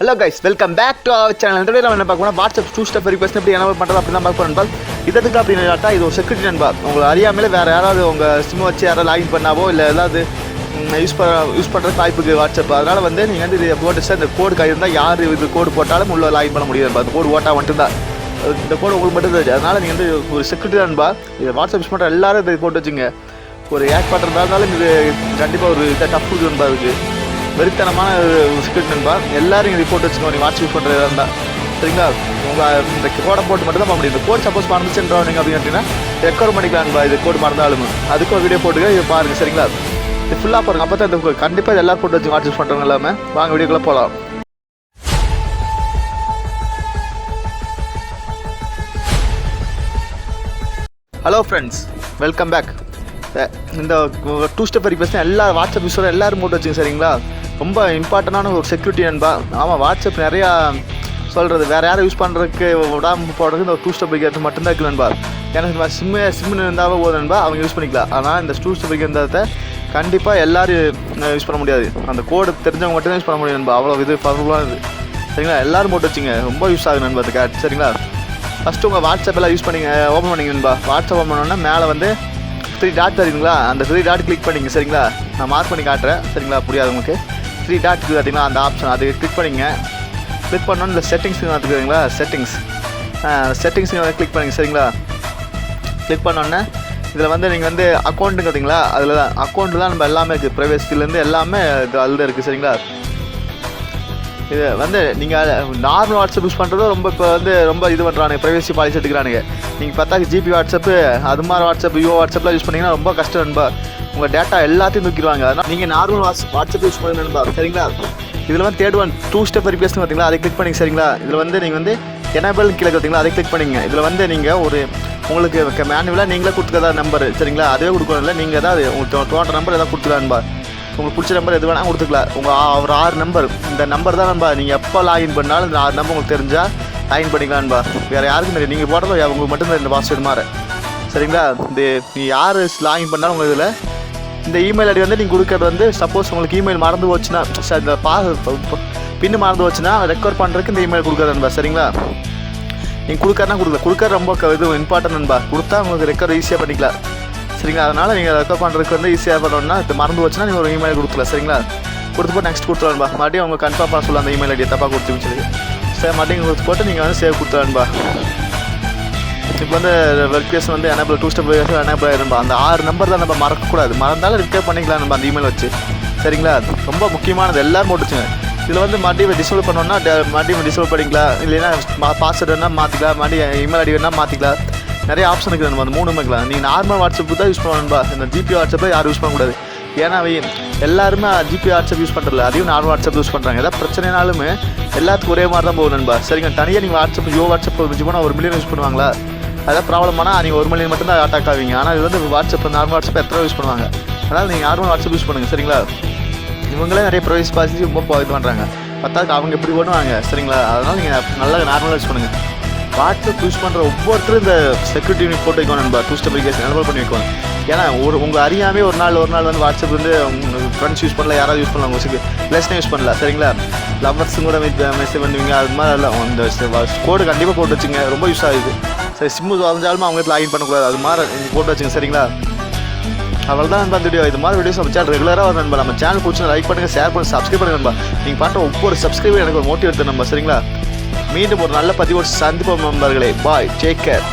Hello guys, welcome back to our channel. இந்த வீடியோவில் என்ன பார்க்கணும், வாட்ஸ்அப் டூ ஸ்டெப் வெரிஃபிகேஷன் எப்படி என்ன பண்ணுறது அப்படி தான் பார்க்க நண்பா. இதுக்கு அப்படின்னு கேட்டா இது ஒரு செக்யூரிட்டி நண்பா. உங்களை அறியாமலே வேறு யாராவது உங்கள் சிம் வச்சு யாராவது லாகின் பண்ணாவோ இல்லை ஏதாவது யூஸ் பண்ணுறது வாய்ப்புக்கு வாட்ஸ்அப். அதனால் வந்து நீங்கள் வந்து இது போட்டு இந்த கோடு கை இருந்தால் யார் இது கோடு போட்டாலும் உள்ள லாகின் பண்ண முடியாது. அந்த கோடு ஓட்டா மட்டும்தான், இந்த கோடு உங்களுக்கு மட்டும் தான். அதனால் நீங்கள் வந்து ஒரு செக்யூரிட்டி நண்பா. இது வாட்ஸ்அப் யூஸ் பண்ணுற எல்லாரும் இதை போட்டு வச்சுங்க. ஒரு ஹேக் பண்ணுறதாலும் இது கண்டிப்பாக ஒரு இதை டஃப் நண்பா. அதுக்கு வெறித்தனமான செக்யூரிட்டி நண்பா. எல்லாரும் இதை போட்டு வச்சுக்கோங்க. நீங்கள் வாட்ஸ்அப் யூஸ் பண்ணுறதா இருந்தால் சரிங்களா. உங்கள் இந்த கோடை போட்டு மட்டும் தான் பண்ண முடியும். இந்த கோட் சப்போஸ் மறந்துச்சுன்றோம் நீங்கள் அப்படின்னு கேட்டிங்கன்னா ரெக்கவர் பண்ணிக்கலாம் நண்பா. இது கோடு மறந்தாலும் அதுக்கு ஒரு வீடியோ போட்டுக்க, இது பாருங்கள் சரிங்களா. இது ஃபுல்லாக பாருங்கள், அப்போ தான் இந்த கண்டிப்பாக எல்லாரும் போட்டு வச்சு வாட்ஸ்அப் பண்ணுறவங்க எல்லாமே. வாங்க வீடியோக்குள்ளே போகலாம். Hello friends, welcome back. இந்த டூ ஸ்டெப் வெரிஃபிகேஷன் எல்லா வாட்ஸ்அப் யூஸரும் எல்லோரும் போட்டு வச்சுங்க சரிங்களா. ரொம்ப இம்பார்ட்டண்டான ஒரு செக்யூரிட்டி நண்பா. ஆமாம், வாட்ஸ்அப் நிறையா சொல்கிறது வேறு யாரும் யூஸ் பண்ணுறதுக்கு விடாமல் போடுறதுக்கு இந்த டூ ஸ்டெப் வெரிஃபிகேஷன் மட்டும்தான் இருக்குது நண்பா. ஏன்னா சிம்னு இருந்தாலும் போதும் நண்பா, அவங்க யூஸ் பண்ணிக்கலாம். ஆனால் இந்த டூ ஸ்டெப் வெரிஃபிகேஷன் கண்டிப்பாக எல்லோரும் யூஸ் பண்ண முடியாது. அந்த கோடு தெரிஞ்சவங்க மட்டும்தான் யூஸ் பண்ண முடியும் நண்பா. அவ்வளோ இது பவர்ஃபுல்லானது சரிங்களா. எல்லோரும் போட்டு வச்சுங்க, ரொம்ப யூஸ் ஆகுது நண்பா அது கேட் சரிங்களா. ஃபஸ்ட்டு உங்கள் வாட்ஸ்அப் எல்லாம் யூஸ் பண்ணிங்க, ஓப்பன் பண்ணிங்க நண்பா. வாட்ஸ்அப் ஓப்பன் பண்ணோன்னா மேலே வந்து 3 டாட் தெரியுங்களா, அந்த 3 டாட் கிளிக் பண்ணிங்க சரிங்களா. நான் மார்க் பண்ணி காட்டுறேன் சரிங்களா, புரியாது உங்களுக்கு. 3 டாட் பார்த்தீங்களா, அந்த ஆப்ஷன் அது கிளிக் பண்ணிங்க. கிளிக் பண்ணோன்னு இந்த செட்டிங்ஸ் பார்த்துக்குறீங்களா, செட்டிங்ஸ் கிளிக் பண்ணிங்க சரிங்களா. கிளிக் பண்ணோன்னே இதில் வந்து நீங்கள் வந்து அக்கௌண்ட்டுங்க பார்த்தீங்களா, அதில் தான் அக்கௌண்ட்டு தான் நம்ம எல்லாமே இருக்குது. ப்ரைவேசிலேருந்து எல்லாமே இது அதில் தான் இருக்குது சரிங்களா. இது வந்து நீங்கள் நார்மல் வாட்ஸ்அப் யூஸ் பண்ணுறதும் ரொம்ப இப்போ வந்து ரொம்ப இது பண்ணுறானுங்க, ப்ரைவேசி பாலிசி எடுக்கிறானுங்க. நீங்கள் பார்த்தா ஜிபி வாட்ஸ்அப்பு அது மாதிரி வாட்ஸ்அப் யூஓ வாட்ஸ்அப்லாம் யூஸ் பண்ணிங்கன்னா ரொம்ப கஷ்டம் நண்பா. உங்கள் டேட்டா எல்லாத்தையும் தூக்கிடுவாங்க. அதனால் நீங்கள் நார்மல் வாட்ஸ்அப் யூஸ் பண்ணுங்க நண்பா சரிங்களா. இதில் வந்து third one two step verification பார்த்தீங்களா, அதை கிளிக் பண்ணிங்க சரிங்களா. இதில் வந்து நீங்கள் வந்து எனேபிள் கீழே பார்த்தீங்களா, அதை கிளிக் பண்ணிங்க. இதில் வந்து நீங்கள் ஒரு உங்களுக்கு மேனுவலாக நீங்களே கொடுத்துக்கதா நம்பர் சரிங்களா, அதுவே கொடுக்கணும். இல்லை நீங்கள் ஏதாவது உங்களுக்கு தோன்ற நம்பர் எதாவது கொடுத்துக்கலான்பா. உங்களுக்கு பிடிச்ச நம்பர் எது வேணால் கொடுத்துக்கலாம். உங்கள் ஒரு 6 நம்பர், இந்த நம்பர் தான் நண்பா. நீங்கள் எப்போ லாகின் பண்ணாலும் இந்த 6 நம்பர் உங்களுக்கு தெரிஞ்சால் லாகின் பண்ணிக்கலான்பா. வேறு யாருக்கும் தெரியும், நீங்கள் போடுறதோ உங்களுக்கு மட்டும்தான் இந்த பாஸ்வேர்டு மாற சரிங்களா. இந்த நீ யார் லாகின் பண்ணாலும் உங்கள் இதில் இந்த இமெயில் ஐடி வந்து நீங்கள் கொடுக்கறது வந்து சப்போஸ் உங்களுக்கு இமெயில் மறந்து போச்சுன்னா, இந்த பின்னு மறந்து போச்சுன்னா ரெக்கவர் பண்ணுறதுக்கு இந்த இமெயில் கொடுக்காது நண்பா சரிங்களா. நீங்கள் கொடுக்கறனா கொடுக்க ரொம்ப இது இம்பார்ட்டன்ட் நண்பா. கொடுத்தா உங்களுக்கு ரெக்கவர் ஈஸியாக பண்ணிக்கலாம் சரிங்களா. அதனால் நீங்கள் ரெக்கவர் பண்ணுறதுக்கு வந்து ஈஸியாக பண்ணணும்னா இது மறந்து வச்சுன்னா நீங்கள் ஒரு இமெயில் கொடுக்கலாம் சரிங்களா. கொடுத்து போட்டு நெக்ஸ்ட் கொடுத்துருவான்பா. மறுபடியும் அவங்க கன்ஃபார்ம் பண்ண சொல்லலாம் அந்த இமெயில் ஐடியை தப்பாக கொடுத்துன்னு சொல்லி. சரி, மறுபடியும் கொடுத்து போட்டு நீங்கள் வந்து சேவ் கொடுத்துருவான்பா. இப்போ வந்து வெரிஃபிகேஷன் வந்து enable two step verification enable ஆகிரும்பா. அந்த 6 நம்பர் தான் நம்ம மறக்கக்கூடாது. மறந்தாலும் ரிப்பேர் பண்ணிக்கலாம் நம்ம அந்த இமெயில் வச்சு சரிங்களா. ரொம்ப முக்கியமானது எல்லோரும் போட்டுச்சுங்க. இதில் வந்து மறுபடியும் டிசேபிள் பண்ணோன்னா மறுபடியும் டிசேபிள் பண்ணிக்கலாம். இல்லைன்னா பாஸ்வேர்டு வேணால் மாற்றிக்கலாம், மறுபடியும் இமெயில் ஐடி வேணால் மாற்றிக்கலாம். நிறைய ஆப்ஷன் இருக்குது நம்ம அந்த 3 மேக்கலாம். நீங்கள் நார்மல் வாட்ஸ்அப்பு தான் யூஸ் பண்ணணும்பா. இந்த ஜிபி வாட்ஸ்அப்பை யாரும் யூஸ் பண்ணக்கூடாது. ஏன்னா எல்லாருமே ஜிபி வாட்ஸ்அப் யூஸ் பண்ணுறதில்ல, அதையும் நார்மல் வாட்ஸ்அப் யூஸ் பண்ணுறாங்க. ஏதாவது பிரச்சனைனாலுமே எல்லாத்துக்கும் ஒரே மாதிரி தான் போகும் நண்பா சரிங்க. தனியாக நீங்கள் வாட்ஸ்அப் வச்சு போனால் 1 மில்லியன் யூஸ் பண்ணுவாங்களா, அதாவது ப்ராப்ளம் ஆனால் நீங்கள் 1 மில்லியன் மட்டும் தான் அட்டாக் ஆவீங்க. ஆனால் இது வந்து வாட்ஸ்அப் நார்மல் வாட்ஸ்அப் எத்தனை யூஸ் பண்ணுவாங்க. அதனால் நீங்கள் நார்மல் வாட்ஸ்அப் யூஸ் பண்ணுங்கள் சரிங்களா. இவங்களே நிறைய ப்ரைவேசி பாலிசி ரொம்ப இது பண்ணுறாங்க. பத்தாக்கு அவங்க எப்படி பண்ணுவாங்க சரிங்களா. அதனால் நீங்கள் நல்லா நார்மலாக யூஸ் பண்ணுங்கள். வாட்ஸ்அப் யூஸ் பண்ணுற ஒவ்வொருத்தரும் இந்த செக்யூரிட்டி யூனிட் போட்டு வைக்கணும் நண்பா. டூ ஸ்டெப் வெரிஃபிகேஷன் எனேபிள் பண்ணி வைக்கணும். ஏன்னா உங்கள் அறியாமே ஒரு நாள் வந்து வாட்ஸ்அப் வந்து உங்கள் ஃப்ரெண்ட்ஸ் யூஸ் பண்ணல, யாராவது யூஸ் பண்ணலாம், உங்களுக்கு ப்ளஸ்னே யூஸ் பண்ணல சரிங்களா. லவ்வர்ஸும் கூட மெசேஜ் பண்ணுவீங்க. அது மாதிரி எல்லாம் அந்த கோடு கண்டிப்பாக போட்டு வச்சுங்க, ரொம்ப யூஸ் ஆகுது. சரி, சிம்மு வந்தாலும் அவங்க லாகின் பண்ணக்கூடாது, அது மாதிரி நீங்கள் போட்டு வச்சுங்க சரிங்களா. அவ்வளோ தான் நண்பா வீடியோ. இது மாதிரி வீடியோஸ் நம்ம சேனல் ரெகுலராக வரும் நண்பா. நம்ம சேனல் பிடிச்சி லைக் பண்ணுங்கள், ஷேர் பண்ணுங்கள், சப்ஸ்கிரைப் பண்ணுங்க நண்பா. நீங்கள் பண்ணுற ஒவ்வொரு சப்ஸ்கிரைபர் எனக்கு ஒரு மோட்டிவேட் நண்பா சரிங்களா. மீண்டும் ஒரு நல்ல பதிவோடு சந்திப்போம் நண்பர்களே. பாய், டேக் கேர்.